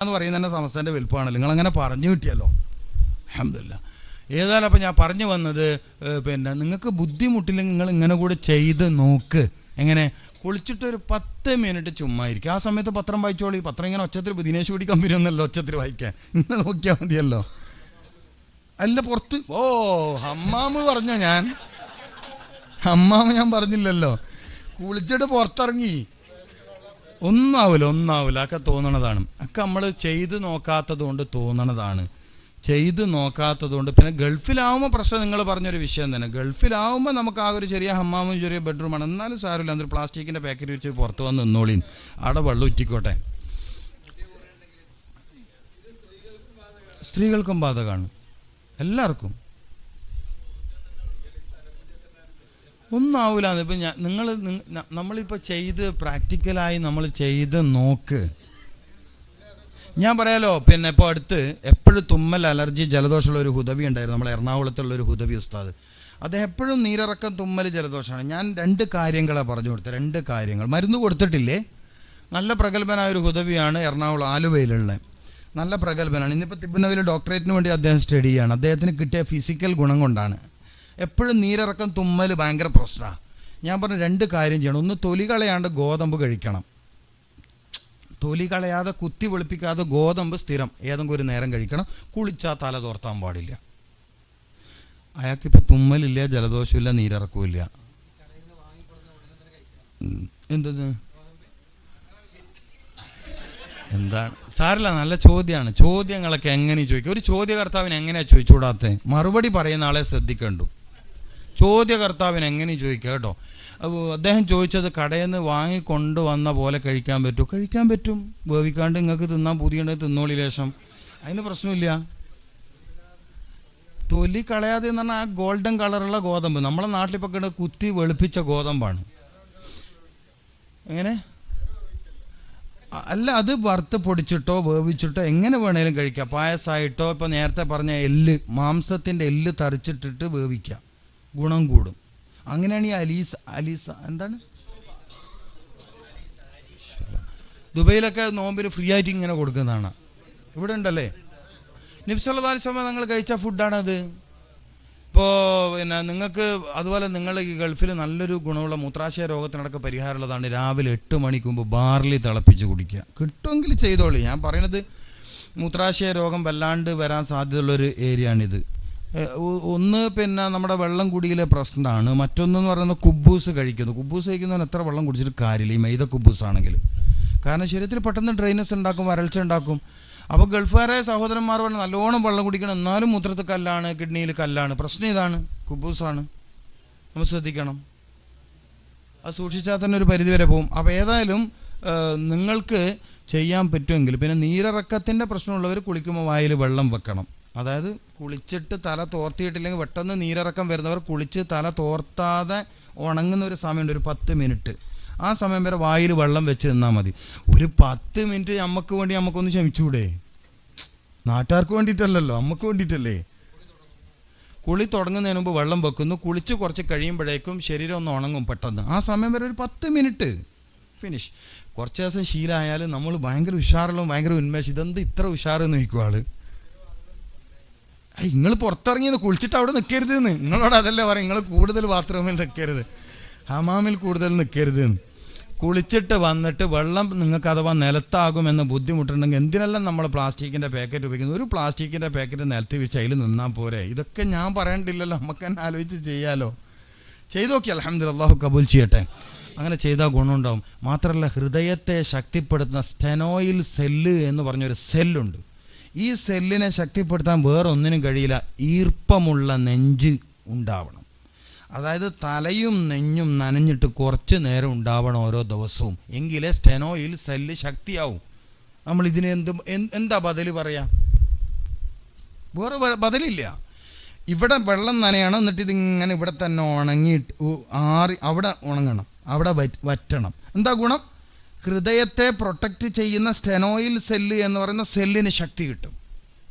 എന്ന് പറയുന്നത് തന്നെ സമസ്തൻ്റെ വലുപ്പമാണല്ലോ. നിങ്ങളങ്ങനെ പറഞ്ഞു കിട്ടിയല്ലോ, അൽഹംദുലില്ലാ. ഏതായാലും അപ്പം ഞാൻ പറഞ്ഞു വന്നത്, പിന്നെ നിങ്ങൾക്ക് ബുദ്ധിമുട്ടില്ലെങ്കിൽ നിങ്ങൾ ഇങ്ങനെ കൂടെ ചെയ്ത് നോക്ക്. എങ്ങനെ? കുളിച്ചിട്ടൊരു 10 മിനിറ്റ് ചുമ്മാ ഇരിക്കും. ആ സമയത്ത് പത്രം വായിച്ചോളി. പത്രം ഇങ്ങനെ ഒച്ചത്തിൽ ദിനേശ് കൂടി കമ്പനി ഒന്നല്ലോ ഒച്ചത്തിൽ വായിക്കാൻ, ഇങ്ങനെ നോക്കിയാൽ മതിയല്ലോ. അല്ല പുറത്ത് ഹമ്മാമ് പറഞ്ഞോ? ഞാൻ പറഞ്ഞില്ലല്ലോ. കുളിച്ചിട്ട് പുറത്തിറങ്ങി ഒന്നാവില്ല ഒക്കെ തോന്നണതാണ്. ഒക്കെ നമ്മൾ ചെയ്ത് നോക്കാത്തത് കൊണ്ട് തോന്നണതാണ്. പിന്നെ ഗൾഫിലാവുമ്പോൾ പ്രശ്നം നിങ്ങൾ പറഞ്ഞൊരു വിഷയം തന്നെ. ഗൾഫിലാവുമ്പോൾ നമുക്ക് ആ ഒരു ചെറിയ ഹമ്മാമും ചെറിയ ബെഡ്റൂമാണ്. എന്നാലും സാരമില്ല, അതൊരു പ്ലാസ്റ്റിക്കിൻ്റെ പാക്കറ്റ് വെച്ച് പുറത്ത് വന്ന് നിന്നോളി, അവിടെ വെള്ളം ഉറ്റിക്കോട്ടെ. സ്ത്രീകൾക്കും ബാധകമാണ്, എല്ലാവർക്കും. ഒന്നാവില്ല. ഇപ്പം നമ്മളിപ്പോൾ പ്രാക്ടിക്കലായി നമ്മൾ ചെയ്ത് നോക്ക്. ഞാൻ പറയാലോ, പിന്നെ ഇപ്പോൾ അടുത്ത് എപ്പോഴും തുമ്മൽ, അലർജി, ജലദോഷമുള്ള ഒരു ഹുദവി ഉണ്ടായിരുന്നു, നമ്മളെ എറണാകുളത്തുള്ളൊരു ഹുദവി ഉസ്താദ്. അദ്ദേഹം എപ്പോഴും നീരിറക്കം, തുമ്മൽ, ജലദോഷമാണ്. ഞാൻ 2 കാര്യങ്ങളാണ് പറഞ്ഞു കൊടുത്തത്. 2 കാര്യങ്ങൾ. മരുന്ന് കൊടുത്തിട്ടില്ലേ? നല്ല പ്രഗത്ഭനായ ഒരു ഹുദവിയാണ്, എറണാകുളം ആലുവയിലുള്ള നല്ല പ്രഗത്ഭനാണ്. ഇന്നിപ്പോൾ തിബുനവിൽ ഡോക്ടറേറ്റിന് വേണ്ടി അദ്ദേഹം സ്റ്റഡി ചെയ്യാണ്. അദ്ദേഹത്തിന് കിട്ടിയ ഫിസിക്കൽ ഗുണം കൊണ്ടാണ്. എപ്പോഴും നീരിറക്കം, തുമ്മൽ ഭയങ്കര പ്രശ്നമാണ്. ഞാൻ പറഞ്ഞ 2 കാര്യം ചെയ്യണം. ഒന്ന്, തൊലി കളയാണ്ട് ഗോതമ്പ് കഴിക്കണം. തൊലി കളയാതെ കുത്തി വെളുപ്പിക്കാതെ ഗോതമ്പ് സ്ഥിരം ഏതെങ്കിലും ഒരു നേരം കഴിക്കണം. കുളിച്ചാൽ തല തോർത്താൻ പാടില്ല. അയാൾക്കിപ്പോൾ തുമ്മലില്ല, ജലദോഷമില്ല, നീരിറക്കമില്ല. എന്താണ് സാറില്ല, നല്ല ചോദ്യമാണ്. ചോദ്യങ്ങളൊക്കെ എങ്ങനെ ചോദിക്കും? ഒരു ചോദ്യകർത്താവിന് എങ്ങനെയാണ് ചോദിച്ചുകൂടാത്തത്? മറുപടി പറയുന്ന ആളെ ശ്രദ്ധിക്കണ്ടു. ചോദ്യകർത്താവിന് എങ്ങനെ ചോദിക്കുക കേട്ടോ. അദ്ദേഹം ചോദിച്ചത് കടയിൽ നിന്ന് വാങ്ങിക്കൊണ്ടുവന്ന പോലെ കഴിക്കാൻ പറ്റുമോ? കഴിക്കാൻ പറ്റും. വേവിക്കാണ്ട് നിങ്ങൾക്ക് തിന്നാൻ പുതിയുണ്ടെങ്കിൽ തിന്നോളി ലേശം, അതിന് പ്രശ്നമില്ല. തൊലി കളയാതെ എന്ന് പറഞ്ഞാൽ ആ ഗോൾഡൻ കളറുള്ള ഗോതമ്പ്, നമ്മളെ നാട്ടിലിപ്പോൾ കിട്ടുന്ന കുത്തി വെളുപ്പിച്ച ഗോതമ്പാണ്. എങ്ങനെ? അല്ല, അത് വറുത്ത് പൊടിച്ചിട്ടോ വേവിച്ചിട്ടോ എങ്ങനെ വേണേലും കഴിക്കാം. പായസമായിട്ടോ, ഇപ്പോൾ നേരത്തെ പറഞ്ഞ മാംസത്തിൻ്റെ എല്ല് തറിച്ചിട്ടിട്ട് വേവിക്കാം, ഗുണം കൂടും. അങ്ങനെയാണ് ഈ അലീസ എന്താണ് ദുബൈയിലൊക്കെ നോമ്പിന് ഫ്രീ ആയിട്ട് ഇങ്ങനെ കൊടുക്കുന്നതാണ്. ഇവിടെ ഉണ്ടല്ലേ? നബി സല്ലല്ലാഹു അലൈഹി വസല്ലം നിങ്ങൾ കഴിച്ച ഫുഡാണത്. ഇപ്പോൾ പിന്നെ നിങ്ങൾക്ക് അതുപോലെ നിങ്ങൾ ഈ ഗൾഫിൽ നല്ലൊരു ഗുണമുള്ള മൂത്രാശയ രോഗത്തിനടക്കം പരിഹാരമുള്ളതാണ്. രാവിലെ 8 മണിക്ക് മുമ്പ് ബാർലി തിളപ്പിച്ച് കുടിക്കുക. കിട്ടുമെങ്കിൽ ചെയ്തോളി. ഞാൻ പറയുന്നത് മൂത്രാശയ രോഗം വല്ലാണ്ട് വരാൻ സാധ്യതയുള്ളൊരു ഏരിയയാണിത്. ഒന്ന്, പിന്നെ നമ്മുടെ വെള്ളം കുടിയിലെ പ്രശ്നമാണ്. മറ്റൊന്നെന്ന് പറയുന്നത് കുബൂസ് കഴിക്കുന്നവൻ എത്ര വെള്ളം കുടിച്ചിട്ട് കാര്യമില്ല, ഈ മൈദ കുബൂസാണെങ്കിൽ. കാരണം ശരീരത്തിൽ പെട്ടെന്ന് ഡ്രൈനസ് ഉണ്ടാക്കും, വരൾച്ച ഉണ്ടാക്കും. അപ്പോൾ ഗൾഫുകാരായ സഹോദരന്മാർ പറഞ്ഞാൽ നല്ലോണം വെള്ളം കുടിക്കണം, എന്നാലും മൂത്രത്തിൽ കല്ലാണ്, കിഡ്നിയിൽ കല്ലാണ്. പ്രശ്നം ഇതാണ്, കുബൂസാണ്. നമ്മൾ ശ്രദ്ധിക്കണം. അത് സൂക്ഷിച്ചാൽ തന്നെ ഒരു പരിധിവരെ പോകും. അപ്പോൾ ഏതായാലും നിങ്ങൾക്ക് ചെയ്യാൻ പറ്റുമെങ്കിൽ, പിന്നെ നീരിറക്കത്തിൻ്റെ പ്രശ്നമുള്ളവർ കുളിക്കുമ്പോൾ വായിൽ വെള്ളം വെക്കണം. അതായത് കുളിച്ചിട്ട് തല തോർത്തിയിട്ടില്ലെങ്കിൽ പെട്ടെന്ന് നീരിറക്കം വരുന്നവർ കുളിച്ച് തല തോർത്താതെ ഉണങ്ങുന്ന ഒരു സമയമുണ്ട്, ഒരു 10 മിനിറ്റ്. ആ സമയം വരെ വായിൽ വെള്ളം വെച്ച് നിന്നാൽ മതി. ഒരു 10 മിനിറ്റ് നമുക്ക് വേണ്ടി നമുക്കൊന്ന് ക്ഷമിച്ചൂടെ? നാട്ടുകാർക്ക് വേണ്ടിയിട്ടല്ലല്ലോ, നമുക്ക് വേണ്ടിയിട്ടല്ലേ. കുളി തുടങ്ങുന്നതിന് മുമ്പ് വെള്ളം വെക്കുന്നു. കുളിച്ച് കുറച്ച് കഴിയുമ്പോഴേക്കും ശരീരം ഒന്ന് ഉണങ്ങും പെട്ടെന്ന്. ആ സമയം വരെ ഒരു 10 മിനിറ്റ് ഫിനിഷ്. കുറച്ച് ദിവസം ശീലമായാൽ നമ്മൾ ഭയങ്കര ഉഷാറുള്ള, ഭയങ്കര ഉന്മേഷം. ഇതെന്ത് ഇത്ര ഉഷാറെന്ന് നോക്കും ആള്. നിങ്ങൾ പുറത്തിറങ്ങിയത് കുളിച്ചിട്ട് അവിടെ നിൽക്കരുത് എന്ന് നിങ്ങളോട് അതല്ലേ പറയും. നിങ്ങൾ കൂടുതൽ ബാത്റൂമിൽ നിൽക്കരുത്, ഹമാമിൽ കൂടുതൽ നിൽക്കരുത്. കുളിച്ചിട്ട് വന്നിട്ട് വെള്ളം നിങ്ങൾക്ക് അഥവാ നിലത്താകുമെന്ന് ബുദ്ധിമുട്ടുണ്ടെങ്കിൽ എന്തിനെല്ലാം നമ്മൾ പ്ലാസ്റ്റിക്കിൻ്റെ പാക്കറ്റ് ഉപയോഗിക്കുന്നത്? ഒരു പ്ലാസ്റ്റിക്കിൻ്റെ പാക്കറ്റ് നിലത്ത് വെച്ച് അതിൽ നിന്നാൽ പോരെ? ഇതൊക്കെ ഞാൻ പറയണ്ടില്ലല്ലോ, നമുക്ക് തന്നെ ആലോചിച്ച് ചെയ്യാലോ. ചെയ്തു നോക്കി, അൽഹംദുലില്ലാഹ്, അല്ലാഹു കബൂൽ ചെയ്യട്ടെ. അങ്ങനെ ചെയ്താൽ ഗുണമുണ്ടാവും. മാത്രമല്ല, ഹൃദയത്തെ ശക്തിപ്പെടുത്തുന്ന സ്റ്റെനോയിൽ സെല്ല് എന്ന് പറഞ്ഞൊരു സെല്ലുണ്ട്. ഈ സെല്ലിനെ ശക്തിപ്പെടുത്താൻ വേറൊന്നിനും കഴിയില്ല. ഈർപ്പമുള്ള നെഞ്ച് ഉണ്ടാവണം. അതായത് തലയും നെഞ്ഞും നനഞ്ഞിട്ട് കുറച്ച് നേരം ഉണ്ടാവണം ഓരോ ദിവസവും. എങ്കിലേ സ്റ്റെനോയിൽ സെല്ല് ശക്തിയാവും. നമ്മളിതിന് എന്താ ബദൽ പറയാ? വേറെ ബദലില്ല. ഇവിടെ വെള്ളം നനയണം, എന്നിട്ട് ഇതിങ്ങനെ ഇവിടെ തന്നെ ഉണങ്ങിയിട്ട് അവിടെ ഉണങ്ങണം, അവിടെ വറ്റണം. എന്താ ഗുണം? ഹൃദയത്തെ പ്രൊട്ടക്റ്റ് ചെയ്യുന്ന സ്റ്റെനോയിൽ സെല്ല് എന്ന് പറയുന്ന സെല്ലിന് ശക്തി കിട്ടും.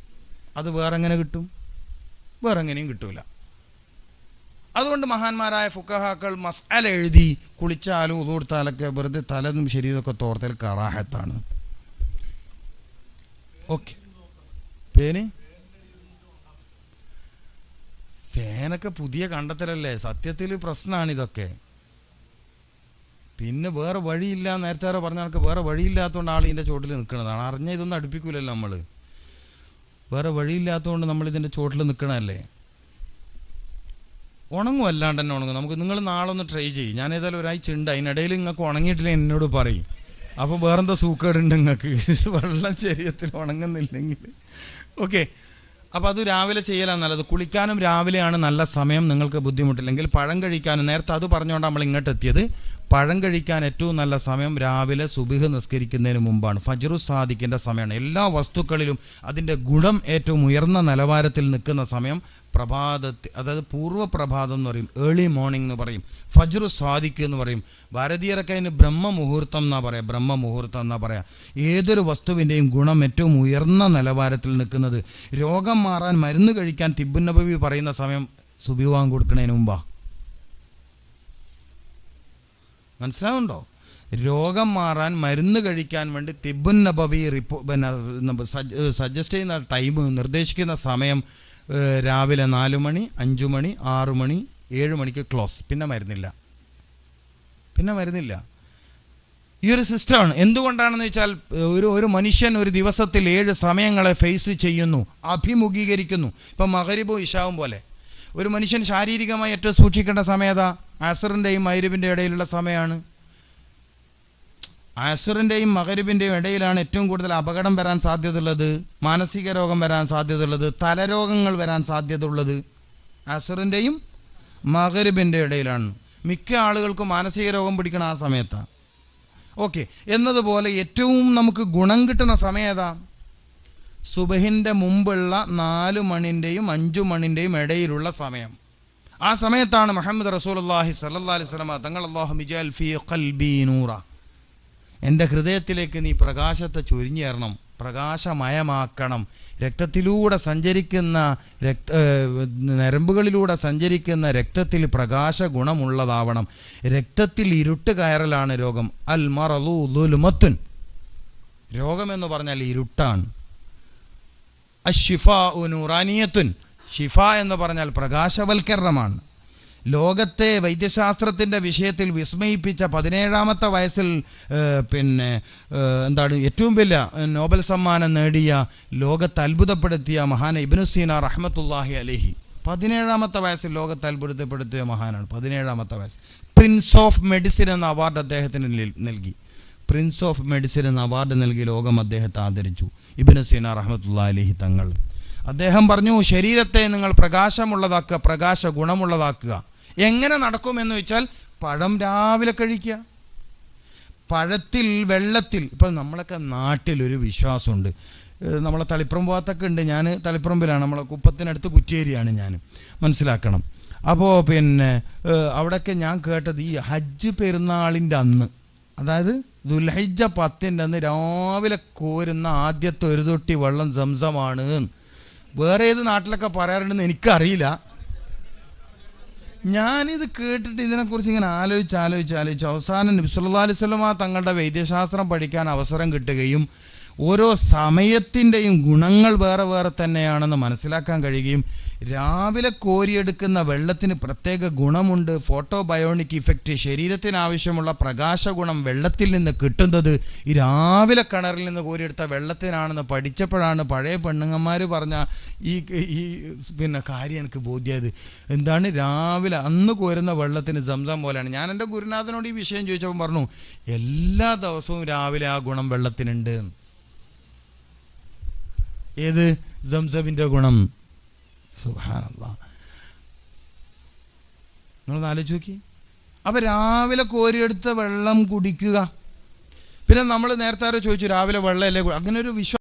അത് വേറെ എങ്ങനെ കിട്ടും? വേറെ എങ്ങനെയും കിട്ടൂല. അതുകൊണ്ട് മഹാന്മാരായ ഫുഖഹാക്കൾ മസ്അല എഴുതി കുളിച്ചാലും ഉളൂർത്താലൊക്കെ വെറുതെ തലതും ശരീരമൊക്കെ തോർത്തൽ കറാഹത്താണ്. ഓക്കെ. ഫാനൊക്കെ പുതിയ കണ്ടെത്തലല്ലേ? സത്യത്തിൽ പ്രശ്നമാണ് ഇതൊക്കെ. പിന്നെ വേറെ വഴിയില്ല, നേരത്തെ പറഞ്ഞ കണക്ക് വേറെ വഴിയില്ലാത്തതുകൊണ്ട് ആൾ ഇതിൻ്റെ ചോട്ടിൽ നിൽക്കുന്നതാണ്. അറിഞ്ഞ ഇതൊന്നും അടുപ്പിക്കൂലല്ലോ നമ്മൾ. വേറെ വഴിയില്ലാത്തതുകൊണ്ട് നമ്മൾ ഇതിൻ്റെ ചോട്ടിൽ നിൽക്കണമല്ലേ. ഉണങ്ങും, അല്ലാണ്ട് തന്നെ ഉണങ്ങും. നമുക്ക് നിങ്ങൾ നാളെ ഒന്ന് ട്രൈ ചെയ്യും. ഞാൻ ഏതായാലും ഒരാഴ്ച ഉണ്ട്, അതിനിടയിൽ നിങ്ങൾക്ക് ഉണങ്ങിയിട്ടില്ല എന്നോട് പറയും. അപ്പോൾ വേറെന്താ സൂക്കേടുണ്ട് നിങ്ങൾക്ക് വെള്ളം ശരീരത്തിൽ ഉണങ്ങുന്നില്ലെങ്കിൽ. ഓക്കെ, അപ്പോൾ അത് രാവിലെ ചെയ്യലാണ് നല്ലത്. കുളിക്കാനും രാവിലെയാണ് നല്ല സമയം. നിങ്ങൾക്ക് ബുദ്ധിമുട്ടില്ലെങ്കിൽ പഴം കഴിക്കാനും, നേരത്തെ അത് പറഞ്ഞുകൊണ്ട് നമ്മൾ ഇങ്ങോട്ട് എത്തിയത്. പഴം കഴിക്കാൻ ഏറ്റവും നല്ല സമയം രാവിലെ സുബ്ഹ് നിസ്കരിക്കുന്നതിന് മുമ്പാണ്. ഫജ്റു സാദിഖിൻ്റെ സമയമാണ്. എല്ലാ വസ്തുക്കളിലും അതിൻ്റെ ഗുണം ഏറ്റവും ഉയർന്ന നിലവാരത്തിൽ നിൽക്കുന്ന സമയം പ്രഭാതത്തിൽ, അതായത് പൂർവ്വ പ്രഭാതം എന്ന് പറയും, ഏർലി മോർണിംഗ് എന്ന് പറയും, ഫജ്റു സാദിഖ് എന്ന് പറയും. ഭാരതീയരൊക്കെ അതിന് ബ്രഹ്മമുഹൂർത്തം എന്നാ പറയാം, ബ്രഹ്മമുഹൂർത്തം എന്നാ പറയാം. ഏതൊരു വസ്തുവിൻ്റെയും ഗുണം ഏറ്റവും ഉയർന്ന നിലവാരത്തിൽ നിൽക്കുന്നത്. രോഗം മാറാൻ മരുന്ന് കഴിക്കാൻ തിബ്ബുൻ നബവി പറയുന്ന സമയം സുബ്ഹി ബാങ്ക് കൊടുക്കുന്നതിന് മുമ്പാ. മനസ്സിലാവുണ്ടോ? രോഗം മാറാൻ മരുന്ന് കഴിക്കാൻ വേണ്ടി തിബ്ബുൻ നബവി സജസ്റ്റ് ചെയ്യുന്ന ടൈം, നിർദ്ദേശിക്കുന്ന സമയം രാവിലെ 4 മണി, 5 മണി, 6 മണി, 7 മണിക്ക് ക്ലോസ്. പിന്നെ മരുന്നില്ല. ഈ ഒരു സിസ്റ്റമാണ്. എന്തുകൊണ്ടാണെന്ന് വെച്ചാൽ ഒരു മനുഷ്യൻ ഒരു ദിവസത്തിൽ 7 സമയങ്ങളെ ഫേസ് ചെയ്യുന്നു, അഭിമുഖീകരിക്കുന്നു. ഇപ്പം മഗ്‌രിബും ഇശാവും പോലെ ഒരു മനുഷ്യൻ ശാരീരികമായി ഏറ്റവും സൂക്ഷിക്കേണ്ട സമയതാ അസറിൻ്റെയും മഗ്‌രിബിൻ്റെ ഇടയിലുള്ള സമയമാണ്. അസറിൻ്റെയും മഗ്‌രിബിൻ്റെയും ഇടയിലാണ് ഏറ്റവും കൂടുതൽ അപകടം വരാൻ സാധ്യതയുള്ളത്, മാനസിക രോഗം വരാൻ സാധ്യതയുള്ളത്, തലരോഗങ്ങൾ വരാൻ സാധ്യതയുള്ളത് അസറിൻ്റെയും മഗ്‌രിബിൻ്റെ ഇടയിലാണ്. മിക്ക ആളുകൾക്കും മാനസിക രോഗം പിടിക്കണം ആ സമയത്താണ്. ഓക്കെ, എന്നതുപോലെ ഏറ്റവും നമുക്ക് ഗുണം കിട്ടുന്ന സമയം ഏതാ? സുബഹിൻ്റെ മുമ്പുള്ള 4 മണിൻ്റെയും 5 മണിൻ്റെയും ഇടയിലുള്ള സമയം. ആ സമയത്താണ് മുഹമ്മദ് റസൂലുള്ളാഹി സ്വല്ലല്ലാഹി അലൈഹി വസല്ലം തങ്ങൾ അല്ലാഹുമ്മ ഇജ്അൽ ഫീ ഖൽബി നൂറ, എൻ്റെ ഹൃദയത്തിലേക്ക് നീ പ്രകാശത്തെ ചൊരിഞ്ഞേറണം, പ്രകാശമയമാക്കണം. രക്തത്തിലൂടെ സഞ്ചരിക്കുന്ന നരമ്പുകളിലൂടെ സഞ്ചരിക്കുന്ന രക്തത്തിൽ പ്രകാശ ഗുണമുള്ളതാവണം. രക്തത്തിൽ ഇരുട്ട് കയറലാണ് രോഗം. അൽ മറളു ദുൽമത്തുൻ, രോഗമെന്ന് പറഞ്ഞാൽ ഇരുട്ടാണ്. അശ്ശിഫാഉ നൂറാനിയത്തുൻ, ഷിഫ എന്ന് പറഞ്ഞാൽ പ്രകാശവൽക്കരണമാണ്. ലോകത്തെ വൈദ്യശാസ്ത്രത്തിൻ്റെ വിഷയത്തിൽ വിസ്മയിപ്പിച്ച 17ാമത്തെ വയസ്സിൽ ഏറ്റവും വലിയ നോബൽ സമ്മാനം നേടിയ, ലോകത്തെ അത്ഭുതപ്പെടുത്തിയ മഹാൻ ഇബ്നു സീന റഹ്മത്തുള്ളാഹി അലൈഹി 17ാമത്തെ വയസ്സിൽ ലോകത്തെ അത്ഭുതപ്പെടുത്തിയ മഹാനാണ്. 17ാമത്തെ വയസ്സ്. പ്രിൻസ് ഓഫ് മെഡിസിൻ എന്ന അവാർഡ് അദ്ദേഹത്തിന് നൽകി. പ്രിൻസ് ഓഫ് മെഡിസിൻ എന്ന അവാർഡ് നൽകി ലോകം അദ്ദേഹത്തെ ആദരിച്ചു. ഇബ്നു സീന റഹ്മത്തുള്ളാഹി അലൈഹി തങ്ങൾ അദ്ദേഹം പറഞ്ഞു, ശരീരത്തെ നിങ്ങൾ പ്രകാശമുള്ളതാക്കുക, പ്രകാശ ഗുണമുള്ളതാക്കുക. എങ്ങനെ നടക്കുമെന്ന് വെച്ചാൽ പഴം രാവിലെ കഴിക്കുക. പഴത്തിൽ, വെള്ളത്തിൽ. ഇപ്പം നമ്മളൊക്കെ നാട്ടിലൊരു വിശ്വാസമുണ്ട്. നമ്മളെ തളിപ്പറമ്പ് ഭാഗത്തൊക്കെ ഉണ്ട്. ഞാൻ തളിപ്പറമ്പിലാണ്, നമ്മളെ കുപ്പത്തിനടുത്ത് കുറ്റേരിയാണ് ഞാൻ, മനസ്സിലാക്കണം. അപ്പോൾ അവിടെയൊക്കെ ഞാൻ കേട്ടത് ഈ ഹജ്ജ് പെരുന്നാളിൻ്റെ അന്ന്, അതായത് ദുൽഹിജ്ജ 10-ൻ്റെ അന്ന് രാവിലെ കോരുന്ന ആദ്യത്തെ ഒരു തൊട്ടി വെള്ളം സംസമാണ്. വേറെ ഏത് നാട്ടിലൊക്കെ പറയാറുണ്ടെന്ന് എനിക്കറിയില്ല. ഞാനിത് കേട്ടിട്ട് ഇതിനെക്കുറിച്ച് ഇങ്ങനെ ആലോചിച്ച് അവസാനം നബി സല്ലല്ലാഹു അലൈഹി വസല്ലം തങ്ങളുടെ വൈദ്യശാസ്ത്രം പഠിക്കാൻ അവസരം കിട്ടുകയും ഓരോ സമയത്തിൻ്റെയും ഗുണങ്ങൾ വേറെ വേറെ തന്നെയാണെന്ന് മനസ്സിലാക്കാൻ കഴിയുകയും രാവിലെ കോരിയെടുക്കുന്ന വെള്ളത്തിന് പ്രത്യേക ഗുണമുണ്ട്. ഫോട്ടോബയോണിക് ഇഫക്റ്റ്, ശരീരത്തിന് ആവശ്യമുള്ള പ്രകാശ ഗുണം വെള്ളത്തിൽ നിന്ന് കിട്ടുന്നത് ഈ രാവിലെ കിണറിൽ നിന്ന് കോരിയെടുത്ത വെള്ളത്തിനാണെന്ന് പഠിച്ചപ്പോഴാണ് പഴയ പെണ്ണുങ്ങന്മാർ പറഞ്ഞ ഈ കാര്യം എനിക്ക് ബോധ്യമായത്. എന്താണ്? രാവിലെ അന്ന് കോരുന്ന വെള്ളത്തിന് സംസം പോലെയാണ്. ഞാൻ എൻ്റെ ഗുരുനാഥനോട് ഈ വിഷയം ചോദിച്ചപ്പോൾ പറഞ്ഞു, എല്ലാ ദിവസവും രാവിലെ ആ ഗുണം വെള്ളത്തിനുണ്ട്. ഏത്? സംസമിൻ്റെ ഗുണം. സുബ്ഹാനല്ലാഹ്, നിങ്ങളൊന്ന് ആലോചിച്ച് നോക്കി. അപ്പം രാവിലെ കോരിയെടുത്ത വെള്ളം കുടിക്കുക. പിന്നെ നമ്മൾ നേരത്തെ ചോദിച്ചു രാവിലെ വെള്ളമല്ലേ, അങ്ങനെ ഒരു വിശ്വാസം